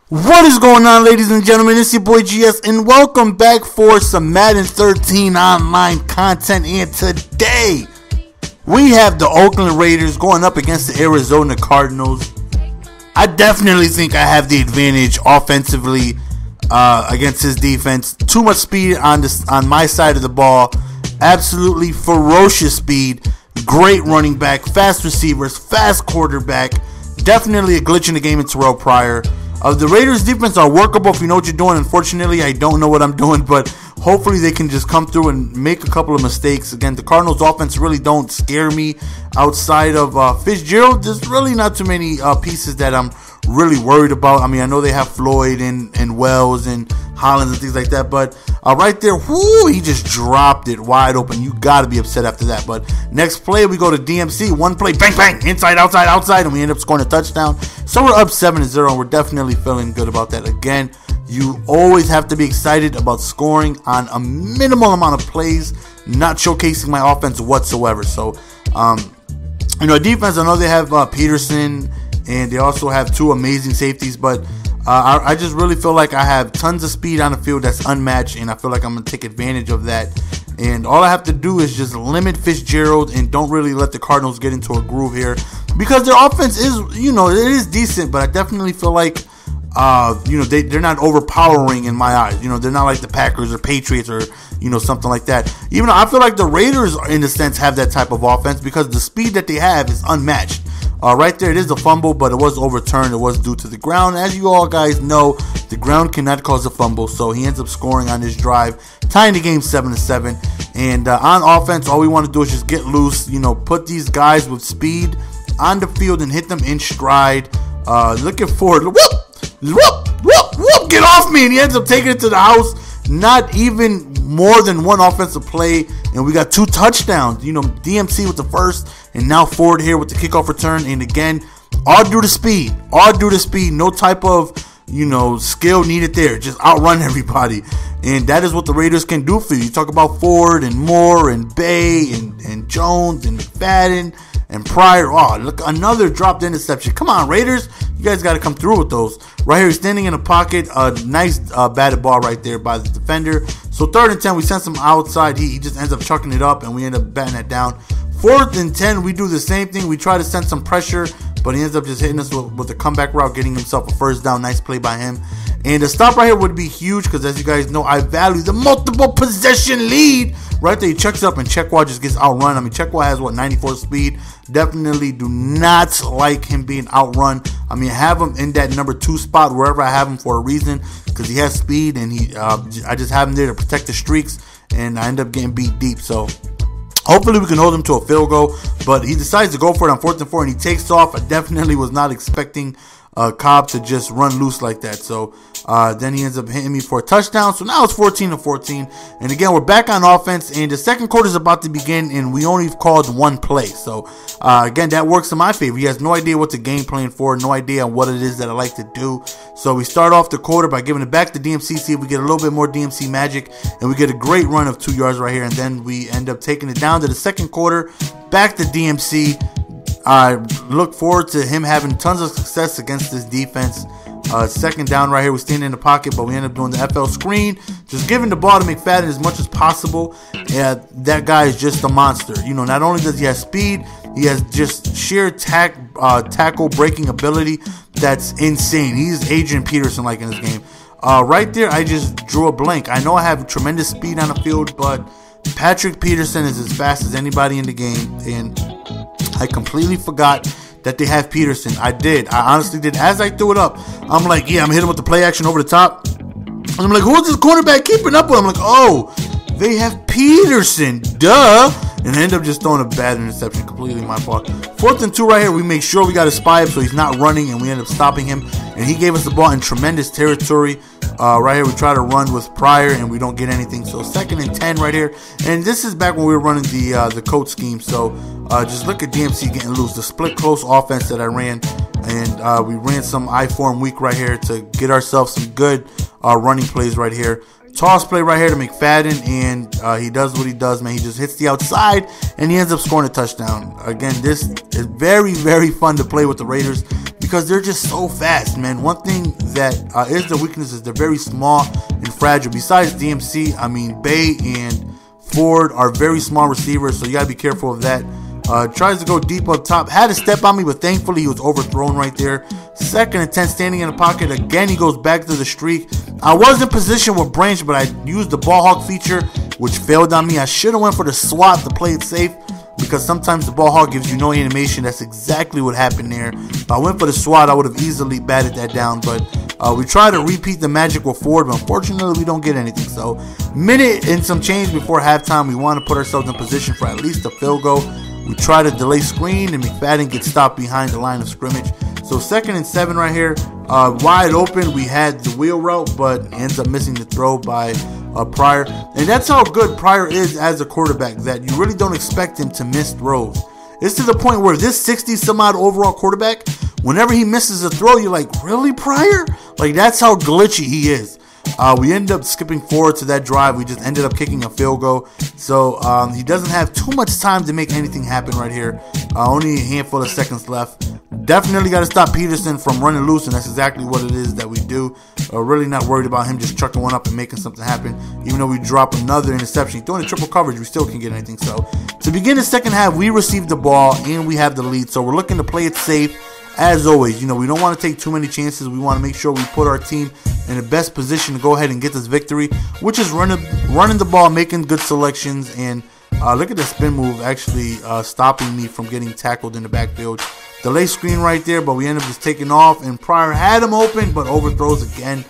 What is going on, ladies and gentlemen? It's your boy GS, and welcome back for some Madden 13 online content. And today, we have the Oakland Raiders going up against the Arizona Cardinals. I definitely think I have the advantage offensively against his defense. Too much speed on my side of the ball. Absolutely ferocious speed. Great running back, fast receivers, fast quarterback. Definitely a glitch in the game in Terrell Pryor. The Raiders defense are workable if you know what you're doing. Unfortunately, I don't know what I'm doing, but hopefully they can just come through and make a couple of mistakes. Again, the Cardinals offense really don't scare me outside of Fitzgerald. There's really not too many pieces that I'm really worried about. I mean, I know they have Floyd and Wells and Hollins and things like that, but right there, whoo, he just dropped it wide open. You got to be upset after that. But next play, we go to DMC. One play, bang, bang, inside, outside, outside, and we end up scoring a touchdown. So we're up 7-0, and we're definitely feeling good about that. Again, you always have to be excited about scoring on a minimal amount of plays, not showcasing my offense whatsoever. So, defense, I know they have Peterson, and they also have two amazing safeties, but I just really feel like I have tons of speed on the field that's unmatched, and I feel like I'm going to take advantage of that. And all I have to do is just limit Fitzgerald and don't really let the Cardinals get into a groove here, because their offense is, it is decent, but I definitely feel like, they're not overpowering in my eyes. They're not like the Packers or Patriots or, something like that. Even though I feel like the Raiders, in a sense, have that type of offense because the speed that they have is unmatched. Right there, it is a fumble, but it was overturned. It was due to the ground. As you all guys know, the ground cannot cause a fumble, so he ends up scoring on this drive, tying the game 7-7. And on offense, all we want to do is just get loose, put these guys with speed on the field and hit them in stride. Looking forward. Whoop! Whoop! Whoop! Whoop! Get off me! And he ends up taking it to the house. Not even more than one offensive play, and we got two touchdowns. DMC with the first, and now Ford here with the kickoff return. And again, all due to speed. All due to speed. No type of, skill needed there. Just outrun everybody. And that is what the Raiders can do for you. You talk about Ford and Moore and Bay and Jones and McFadden and Pryor. Oh, look, another dropped interception. Come on, Raiders. You guys got to come through with those. Right here, he's standing in the pocket. Nice batted ball right there by the defender. So 3rd and 10, we send some outside. He just ends up chucking it up, and we end up batting that down. 4th and 10, we do the same thing. We try to send some pressure, but he ends up just hitting us with a comeback route, getting himself a first down. Nice play by him. And the stop right here would be huge because, as you guys know, I value the multiple possession lead. Right there, he checks up, and Chekwa just gets outrun. I mean, Chekwa has, 94 speed. Definitely do not like him being outrun. I mean, have him in that number 2 spot wherever I have him for a reason, because he has speed, and I just have him there to protect the streaks, and I end up getting beat deep. So hopefully we can hold him to a field goal, but he decides to go for it on 4th and 4, and he takes off. I definitely was not expecting Cobb to just run loose like that. So then he ends up hitting me for a touchdown. So now it's 14-14. And again, we're back on offense, and the second quarter is about to begin, and we only called one play. So again, that works in my favor. He has no idea what to game plan for, no idea what it is that I like to do. So we start off the quarter by giving it back to DMC, see if we get a little bit more DMC magic, and we get a great run of 2 yards right here. And then we end up taking it down to the second quarter, back to DMC. I look forward to him having tons of success against this defense. Second down right here, we stand in the pocket, but we end up doing the FL screen, just giving the ball to McFadden as much as possible. That guy is just a monster. Not only does he have speed, he has just sheer tackle breaking ability that's insane. He's Adrian Peterson like in this game. Right there, I just drew a blank. I know I have tremendous speed on the field, but Patrick Peterson is as fast as anybody in the game, and I completely forgot that they have Peterson. I honestly did. As I threw it up, I'm like, yeah, I'm hitting with the play action over the top. And I'm like, who's this quarterback keeping up with? I'm like, oh, they have Peterson. Duh. And I end up just throwing a bad interception. Completely my fault. 4th and 2 right here. We make sure we got to spy him so he's not running, and we end up stopping him. And he gave us the ball in tremendous territory. Right here, we try to run with Pryor, and we don't get anything. So 2nd and 10 right here. And this is back when we were running the coach scheme. So just look at DMC getting loose. The split close offense that I ran. And we ran some I-form weak right here to get ourselves some good running plays right here. Toss play right here to McFadden, and he does what he does, man. He just hits the outside, and he ends up scoring a touchdown. Again, this is very, very fun to play with the Raiders because they're just so fast, man. One thing that is their weakness is they're very small and fragile. Besides DMC, I mean, Bay and Ford are very small receivers, so you got to be careful of that. Tries to go deep up top. Had to step on me, but thankfully he was overthrown right there. 2nd and 10, standing in the pocket. Again, he goes back to the streak. I was in position with Branch, but I used the ball hawk feature, which failed on me. I should have went for the swap to play it safe, because sometimes the ball hawk gives you no animation. That's exactly what happened there. If I went for the swat, I would have easily batted that down, but we try to repeat the magic with Ford, but unfortunately we don't get anything. So minute and some change before halftime, we want to put ourselves in position for at least a field goal. We try to delay screen, and McFadden gets stopped behind the line of scrimmage. So 2nd and 7 right here, wide open. We had the wheel route, but ends up missing the throw by Pryor. And that's how good Pryor is as a quarterback, that you really don't expect him to miss throws. It's to the point where this 60-some-odd overall quarterback, whenever he misses a throw, you're like, really, Pryor? Like, that's how glitchy he is. We ended up skipping forward to that drive. We just ended up kicking a field goal. So he doesn't have too much time to make anything happen right here. Only a handful of seconds left. Definitely got to stop Peterson from running loose, and that's exactly what it is that we do. Really not worried about him just chucking one up and making something happen. Even though we drop another interception, throwing a triple coverage, we still can get anything. So to begin the second half, we received the ball and we have the lead. So we're looking to play it safe. As always, you know, we don't want to take too many chances. We want to make sure we put our team in the best position to go ahead and get this victory, which is running the ball, making good selections, and look at the spin move actually stopping me from getting tackled in the backfield. Delay screen right there, but we end up just taking off, and Pryor had him open, but overthrows again.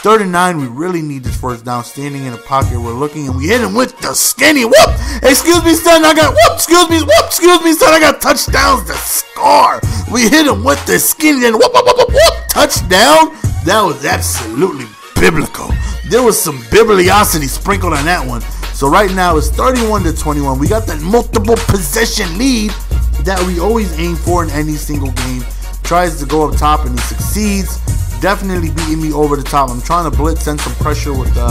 3rd and 9, we really need this first down. Standing in the pocket, we're looking, and we hit him with the skinny. Whoop! Excuse me, son, I got whoop! Excuse me, son, I got touchdowns to score. We hit him with the skinny, and whoop, whoop, whoop, whoop, whoop! Touchdown! That was absolutely biblical. There was some bibliosity sprinkled on that one. So right now it's 31-21. We got that multiple possession lead that we always aim for in any single game. Tries to go up top and he succeeds. Definitely beating me over the top. I'm trying to blitz, send some pressure with the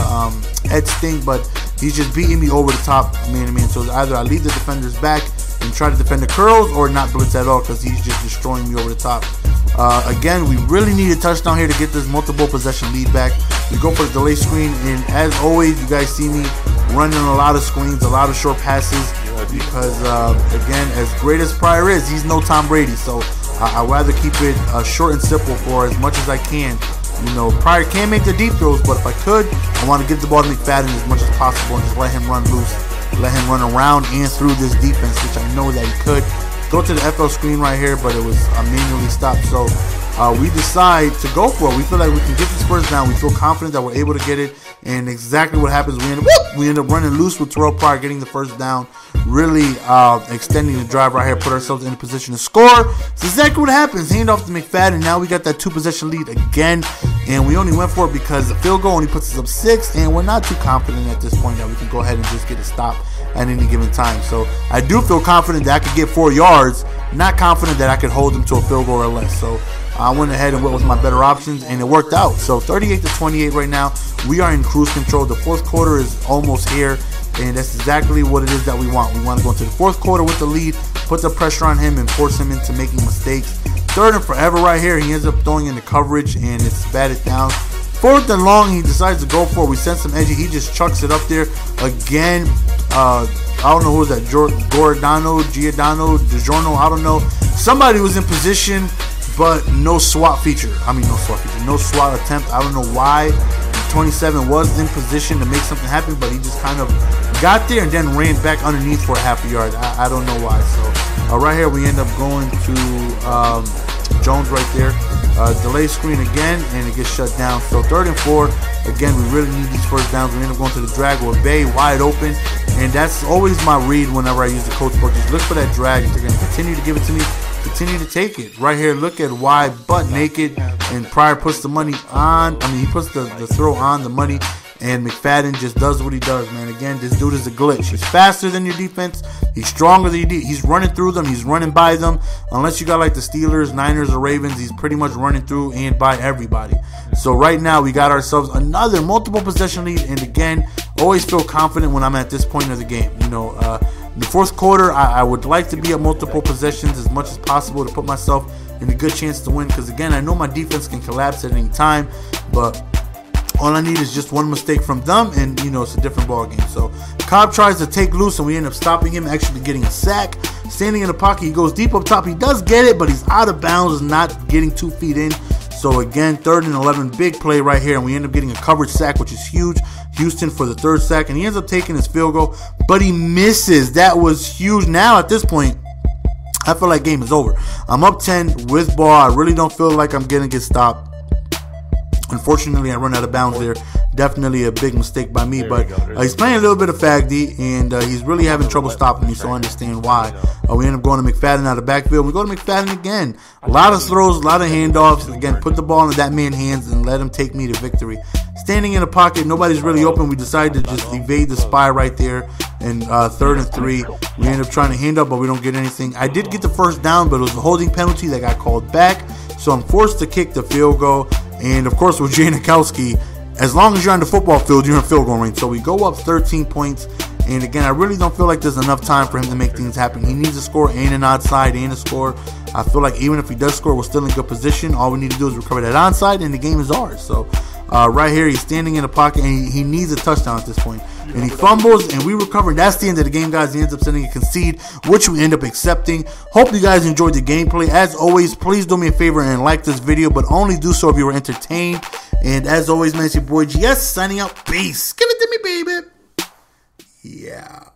edge sting, but he's just beating me over the top, man to man. So either I leave the defenders back and try to defend the curls, or not blitz at all, because he's just destroying me over the top. Again, we really need a touchdown here to get this multiple possession lead back. We go for the delay screen, and as always, you guys see me running a lot of screens, a lot of short passes, because again, as great as Pryor is, he's no Tom Brady. So I'd rather keep it short and simple for as much as I can. You know, Pryor can make the deep throws, but if I could, I want to give the ball to McFadden as much as possible and just let him run loose, let him run around and through this defense, which I know that he could. Go to the FL screen right here, but it was manually stopped. So we decide to go for it. We feel like we can get this first down. We feel confident that we're able to get it. And exactly what happens, we end up running loose with Terrell Pryor, getting the first down, really extending the drive right here, put ourselves in a position to score. It's exactly what happens. Hand off to McFadden. Now we got that 2-possession lead again, and we only went for it because the field goal only puts us up 6, and we're not too confident at this point that we can go ahead and just get a stop at any given time. So I do feel confident that I could get 4 yards, not confident that I could hold them to a field goal or less. So I went ahead and went with my better options, and it worked out. So 38-28 right now. We are in cruise control. The fourth quarter is almost here, and that's exactly what it is that we want. We want to go into the fourth quarter with the lead, put the pressure on him, and force him into making mistakes. 3rd and forever right here. He ends up throwing in the coverage, and it's batted down. 4th and long, he decides to go for it. We send some edgy. He just chucks it up there again. I don't know who was that, Giordano, DiGiorno, I don't know. Somebody was in position, but no SWAT feature. No SWAT attempt. I don't know why 27 was in position to make something happen, but he just kind of got there and then ran back underneath for a half a yard. I don't know why. So right here we end up going to Jones right there. Delay screen again, and it gets shut down. So 3rd and 4. Again, we really need these first downs. We end up going to the drag with Bay wide open, and that's always my read whenever I use the coach book. Just look for that drag. If they're going to continue to give it to me, continue to take it. Right here, look at Y butt naked, and Pryor puts the money on. He puts the throw on the money, and McFadden just does what he does, man. Again, this dude is a glitch. He's faster than your defense. He's stronger than your defense. He's running through them. He's running by them. Unless you got like the Steelers, Niners, or Ravens, he's pretty much running through and by everybody. So right now, we got ourselves another multiple possession lead, and again, always feel confident when I'm at this point of the game. You know, in the fourth quarter, I would like to be at multiple possessions as much as possible to put myself and a good chance to win. Because again, I know my defense can collapse at any time, but all I need is just one mistake from them, and it's a different ball game. So Cobb tries to take loose, and we end up stopping him, actually getting a sack. Standing in the pocket, he goes deep up top. He does get it, but he's out of bounds, not getting 2 feet in. So again, 3rd and 11, big play right here, and we end up getting a coverage sack, which is huge. Houston for the 3rd sack, and he ends up taking his field goal, but he misses. That was huge. Now at this point, I feel like game is over. I'm up 10 with ball. I really don't feel like I'm gonna get stopped. Unfortunately, I run out of bounds there. Definitely a big mistake by me, but he's playing a little bit of fag-D, and he's really having trouble stopping me, so I understand why. We end up going to McFadden out of backfield. We go to McFadden again. A lot of throws, a lot of handoffs. Again, put the ball in that man's hands and let him take me to victory. Standing in the pocket, nobody's really open. We decided to just evade the spy right there. And 3rd and 3, we end up trying to hand up, but we don't get anything. I did get the 1st down, but it was a holding penalty that got called back, so I'm forced to kick the field goal. And of course, with Janikowski, as long as you're on the football field, you're in field goal range. So we go up 13 points. And again, I really don't feel like there's enough time for him to make things happen. He needs to score and an onside and a score. I feel like even if he does score, we're still in good position. All we need to do is recover that onside, and the game is ours. So right here, he's standing in the pocket, and he needs a touchdown at this point. And he fumbles, and we recover. That's the end of the game, guys. He ends up sending a concede, which we end up accepting. Hope you guys enjoyed the gameplay. As always, please do me a favor and like this video, but only do so if you were entertained. And as always, man, it's your boy GS signing out. Peace. Give it to me, baby. Yeah.